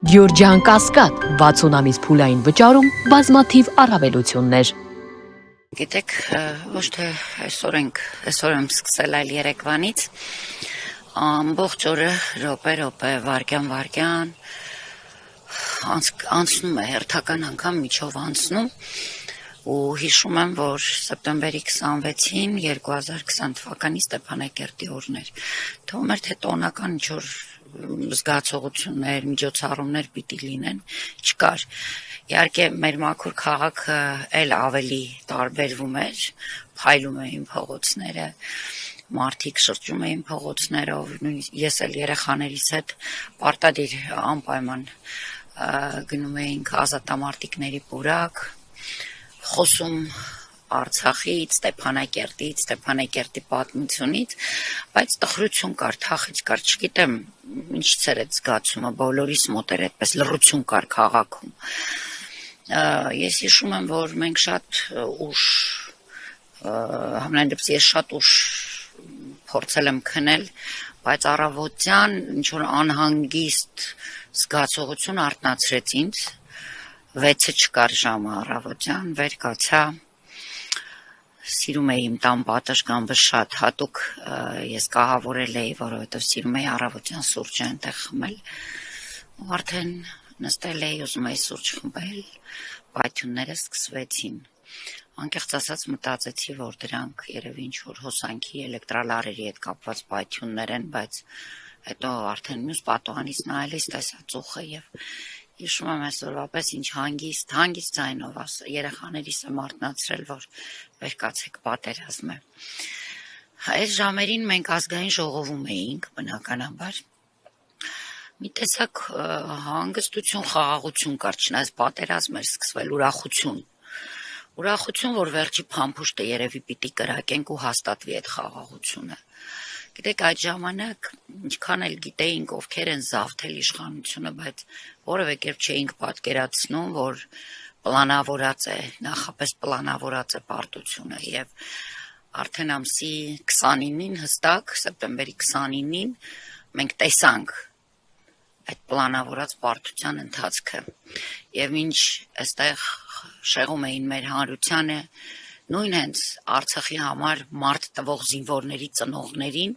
Գյորջյան Կասկադ 60 ամիս փուլային վճարում բազմաթիվ առավելություններ։ Գիտեք, ոչ թե այսօր եմ սկսել այլ երեկվանից, ամբողջ օրը րոպե, վայրկյան, անցնում է, հերթական անգամ միջով անցնում ու հիշում եմ, որ սեպտեմբերի 26-ին 2020 թվականի Ստեփանակերտի օրն էր, թվում էր, թե տոնական ինչ-որ զգացողություններ, միջոցառումներ պիտի լինեն, չկար, իհարկե մեր մաքուր քաղաքը էլ ավելի տարբերվում էր, փայլում էին փողոցները, մարդիկ շրջում էին փողոցներով, ես էլ երեխաներիս հետ պարտադիր անպայման գնում էինք ազատամարտիկների պուրակ, խոսում Արցախից, Ստեփանակերտի պատմությունից, բայց տխրություն կար, թախիծ կար, չգիտեմ ինչից էր այդ զգացումը, բոլորիս մոտ էր այդպես լռություն կար քաղաքում։ Ես հիշում եմ, որ մենք շատ ուշ, համենայն դեպս ես շատ ուշ փորձել եմ քնել, բայց առավոտյան ինչ-որ անհանգիստ զգացողություն արթնացրեց ինձ, 6-ը չկար ժամը առավոտյան, վեր կացա, սիրում էի իմ տան պատշգամբը շատ, հատուկ ես կահավորել էի, որովհետև սիրում էի առավոտյան սուրճը այնտեղ խմել, ու արդեն նստել էի, ուզում էի սուրճ խմել, պայթյունները սկսվեցին, անկեղծ ասած մտածեցի, որ դրանք երևի ինչ-որ հոսանքի էլեկտրալարերի հետ կապված պայթյուններ են, բայց հետո արդեն մյուս պատուհանից նայելիս տեսա ծուխը և հիշում եմ այսօրվա պես ինչ հանգիստ ձայնով երեխաներիս եմ արթնացրել, որ վեր կացեք պատերազմ է։ Այս ժամերին մենք ազգային ժողովում էինք, բնականաբար, մի տեսակ հանգստություն, խաղաղություն կար, չնայած պատերազմ էր սկսվել, ուրախություն, որ վերջի փամփուշտը երևի պիտի կրակենք ու հաստատվի այդ խաղաղությունը։ Գիտեք, այդ ժամանակ ինչքան էլ գիտեինք ովքեր են զավթել իշխանությունը, բայց որևէ կերպ չէինք պատկերացնում, որ նախապես պլանավորած է պարտությունը և արդեն ամսի 29-ին հստակ, սեպտեմբերի 29-ին մենք տեսանք այդ պլանավորած պարտության ընթացքը և ինչ այստեղ շեղում էին մեր հանրությանը, նույն հենց Արցախի համար մարդ տվող զինվորների ծնողներին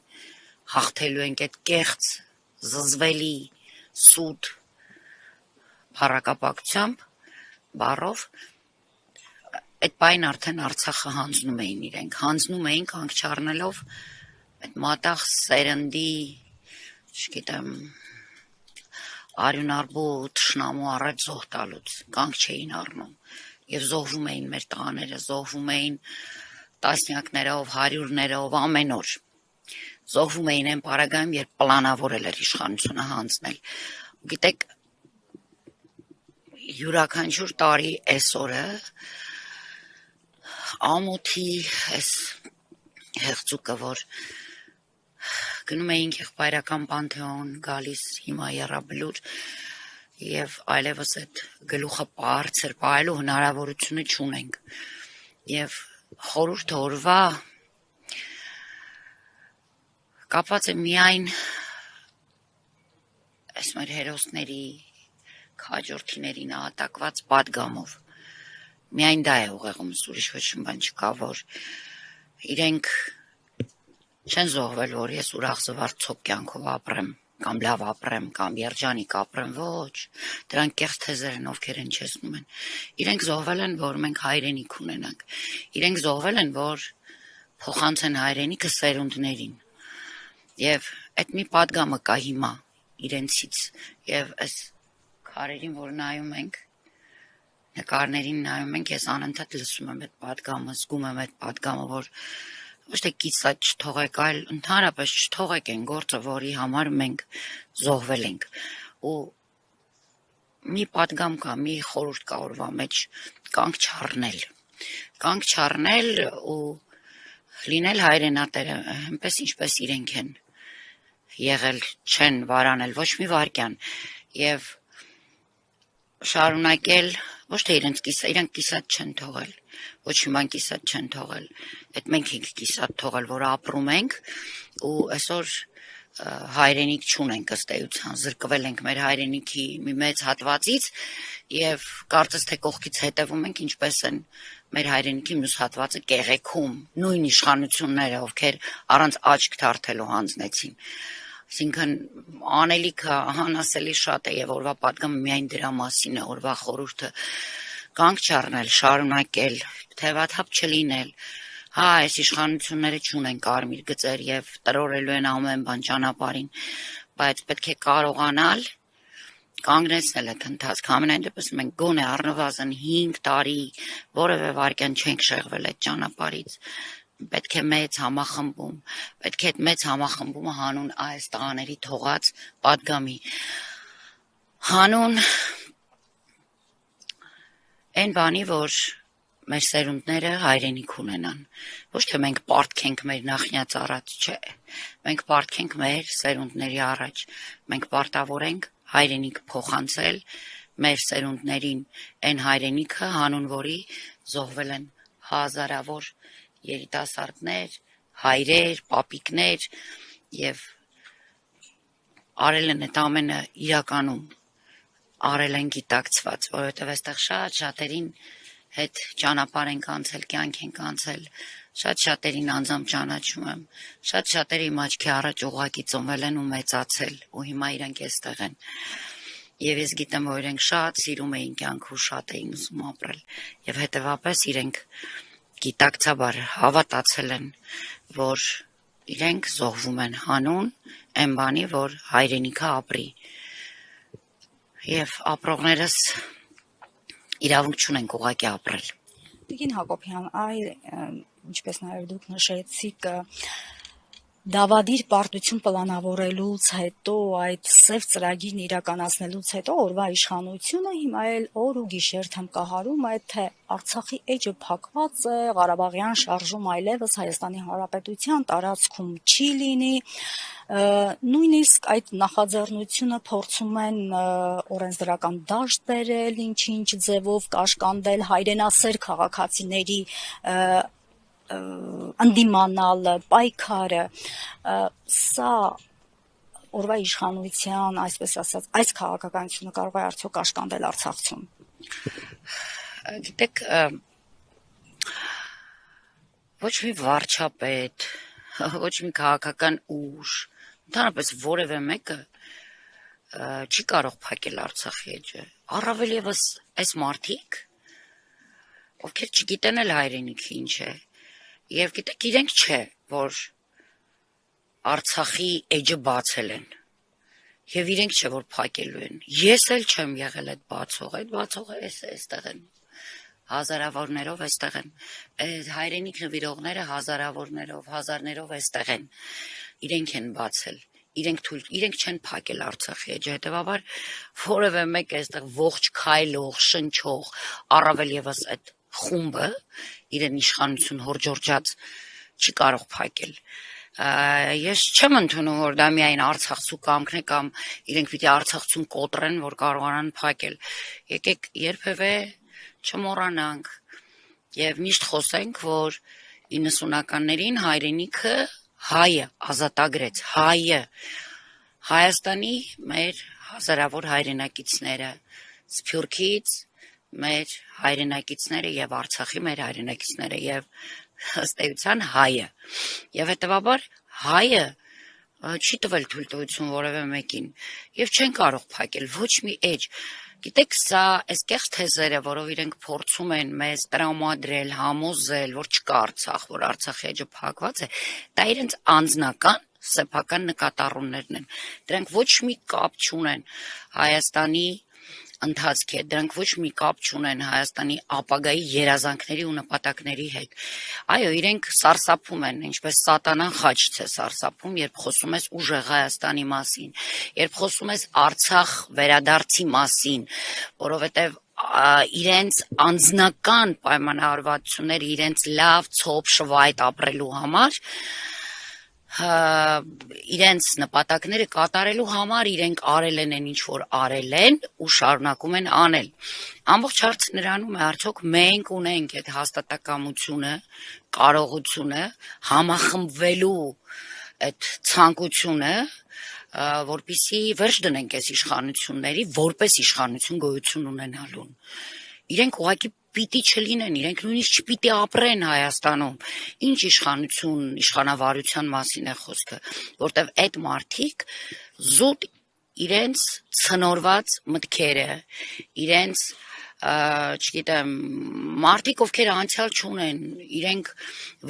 հաղթելու ենք այդ կեղծ, զզվելի, սուտ փառակապակցությամբ, բառով, այդ պայն արդեն Արցախը հանձնում էին կանգ չառնելով այդ մատաղ սերնդի, չգիտեմ, արյունարբու թշնամու առաջ զոհ տալուց, կանգ չէին առնում և զոհվում էին մեր տղաները, զոհվում էին տասնյակներով, հարյուրներով, ամեն օր, զոհվում էին այն պարագայում, երբ պլանավորել էր իշխանությունը հանձնել, գիտեք, յուրաքանչյուր տարի այս օրը ամոթի այս հեղձուկը, որ գնում էինք եղբայրական Պանթեոն, գալիս հիմա եռաբլուր և այլևս այդ գլուխը բարձր պահելու հնարավորությունը չունենք և խորհուրդ օրվա կապված է միայն այս մեր հերոսների քաջորդիների նահատակված պատգամով, միայն դա է ուղեղումս, ուրիշ ոչ մի բան չկա, որ իրենք չեն զոհվել, որ ես ուրախ զվարթացող կյանքով ապրեմ, կամ լավ ապրեմ, կամ երջանիկ ապրեմ, ոչ, դրանք կեղծ թեզեր են, ովքեր են չեսնում են, իրենք զոհվել են, որ մենք հայրենիք ունենանք, իրենք զոհվել են, որ փոխանցեն հայրենիքը սերունդներին, և այդ մի պատգամը կա հիմա իրենցից, և այս քարերին, որ նայում ենք, նկարներին նայում ենք, ես անընդհատ լսում եմ այդ պատգամը, զգում եմ այդ պատգամը, որ ոչ թե կիսատ չթողեք, այլ ընդհանրապես չթողեք այն գործը, որի համար մենք զոհվել ենք, ու մի պատգամ կա, մի խորհուրդ կա օրվա մեջ, կանգ չառնել ու լինել հայրենատերը, այնպես ինչպես իրենք են եղել, չեն վարանել ոչ մի վայրկյան և շարունակել, ոչ թե իրենք կիսատ չեն թողել, ոչ մի բան կիսատ չեն թողել, այդ մենք ենք կիսատ թողել, որ ապրում ենք ու այսօր հայրենիք չունենք ըստ էության, զրկվել ենք մեր հայրենիքի մի մեծ հատվածից եւ կարծես թե կողքից հետևում ենք ինչպես են մեր հայրենիքի մյուս հատվածը կեղեքում, նույն իշխանությունները, ովքեր առանց աչք թարթելու հանձնեցին։ Այսինքն անելիքը անասելի շատ է եւ օրվա պատգամը միայն դրա մասին է, օրվա խորհուրդը կանգ չառնել, շարունակել, թևաթափ չլինել։ Հա, այս իշխանությունները չունեն կարմիր գծեր եւ տրորելու են ամեն բան ճանապարհին, բայց պետք է կարողանալ կանգնեցնել այդ ընթացքը։ Ամենայն դեպս մենք գոնե առնվազն 5 տարի որևէ վարքյան չենք շեղվել այդ ճանապարհից։ Պետք է մեծ համախմբում, պետք է այդ մեծ համախմբումը հանուն այս տղաների թողած պատգամի, հանուն այն բանի, որ մեր սերունդները հայրենիք ունենան։ Ոչ թե մենք պարտքենք մեր նախնյաց առաջ, չէ։ Մենք պարտքենք մեր սերունդների առաջ։ Մենք պարտավոր ենք հայրենիք փոխանցել մեր սերունդներին այն հայրենիքը, հանուն որի զոհվել են հազարավոր երիտասարդներ, հայրեր, պապիկներ եւ արել են այդ ամենը իրականում, արել են գիտակցված, որովհետեւ այստեղ շատ շատերին հետ ճանապարհ ենք անցել, կյանք ենք անցել, շատ շատերին անձամբ ճանաչում եմ, շատ շատերը իմ աչքի առաջ ուղղակի ծնվել են ու մեծացել, ու հիմա իրենք էստեղ են։ Եվ ես գիտեմ, որ իրենք շատ սիրում էին կյանքը ու շատ էին ուզում ապրել, եւ հետեւաբար իրենք գիտակցաբար հավատացել են, որ իրենք զոհվում են հանուն այն բանի, որ հայրենիքը ապրի։ Եվ ապրողներս իրավունք չունենք ուղղակի ապրել։ Տիկին Հակոբյան, ինչպես նաև դուք նշեցիք, դավադիր պարտություն պլանավորելուց հետո, այդ սև ծրագիրն իրականացնելուց հետո օրվա իշխանությունը հիմա էլ օր ու գիշեր թմկահարում է, թե Արցախի էջը փակված է, Ղարաբաղյան շարժում այլևս Հայաստանի Հանրապետության տարածքում չի լինի, նույնիսկ այդ նախաձեռնությունը փորձում են օրենսդրական դաշտ բերել, ինչ ձևով կաշկանդել հայրենասեր քաղաքացիների ընդդիմանալ պայքարը, սա օրվա իշխանության, այսպես ասած, այս քաղաքականությունը կարող է արդյոք կաշկանդել Արցախցուն։ Գիտեք, ոչ մի վարչապետ, ոչ մի քաղաքական ուժ, ընդհանրապես որևէ մեկը չի կարող փակել Արցախի էջը։ Առավել եւս այս մարդիկ, ովքեր չգիտեն էլ հայրենիքը ինչ է, եւ գիտեք իրենք չէ, որ Արցախի էջը բացել են, եւ իրենք չէ, որ փակելու են։ Ես էլ չեմ եղել այդ բացողը էստեղ են, հազարավորներով էստեղ են, հայրենիք նվիրողները հազարավորներով, հազարներով էստեղ են, իրենք են բացել, իրենք չեն փակել Արցախի էջը, հետեւաբար որևէ մեկ էստեղ ողջ քայլող, շնչող, առավել եւս այդ խումբը իրեն իշխանություն հորջորջած չի կարող փակել։ Ես չեմ ընդունում, որ դա միայն Արցախցու կամքն է կամ իրենք պիտի Արցախցուն կոտրեն, որ կարողանան փակել։ Եկեք երբևէ չմոռանանք եւ միշտ խոսենք, որ 90-ականներին հայրենիքը հայը ազատագրեց, հայը Հայաստանի մեր հազարավոր հայրենակիցները, Սփյուռքից մեր հայրենակիցները եւ Արցախի մեր հայրենակիցները եւ ըստ էության հայը։ Եվ հետեւաբար հայը չի տվել թույլտվություն որևէ մեկին եւ չեն կարող փակել ոչ մի էջ։ Գիտեք, սա այս կեղծ թեզերը, որով իրենք փորձում են մեզ տրամադրել, համոզել, որ չկա Արցախ, որ Արցախի էջը փակված է, դա իրենց անձնական սեփական նկատառումներն են։ Դրանք ոչ մի կապ չունեն Հայաստանի ընթացքի հետ, դրանք ոչ մի կապ չունեն Հայաստանի ապագայի երազանքների ու նպատակների հետ։ Այո, իրենք սարսափում են, ինչպես սատանան խաչից է սարսափում, երբ խոսում ես ուժեղ Հայաստանի մասին, երբ խոսում ես Արցախ վերադարձի մասին, որովհետև իրենց անձնական պայմանավորվածությունները, իրենց լավ, ցոփ, շվայտ ապրելու համար իրենց նպատակները կատարելու համար իրենք արել են ինչ որ արել են ու շարունակում են անել։ Ամբողջ հարցը նրանում է, արդյոք մենք ունենք այդ հաստատակամությունը, կարողությունը համախմբվելու այդ ցանկությունը, որպեսզի վերջ դնենք այս իշխանությունների, որպես իշխանություն գոյություն ունենալուն։ Իրենք ուղղակի պիտի չլինեն, իրենք նույնիսկ չպիտի ապրեն Հայաստանում։ Ինչ իշխանություն, իշխանավարության մասին է խոսքը, որտեվ այդ մարդիկ զուտ իրենց ցնորված մտքերը, իրենց չգիտեմ, մարդիկ ովքեր անցյալ չունեն, իրենք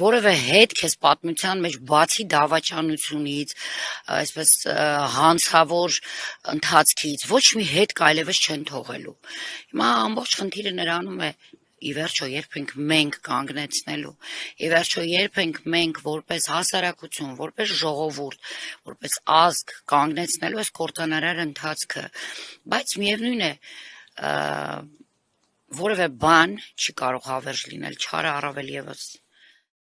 որևէ հետք էս պատմության մեջ բացի դավաճանությունից, այսպես հանցավոր ընթացքից ոչ մի հետք այլևս չեն թողելու։ Հիմա ամբողջ խնդիրը նրանում է ի վերջո երբ ենք մենք կանգնեցնելու, ի վերջո երբ ենք մենք որպես հասարակություն, որպես ժողովուրդ, որպես ազգ կանգնեցնելու այս կործանարար ընթացքը, բայց միևնույն է որևէ բան չի կարող հավերժ լինել, չարը առավել եւս։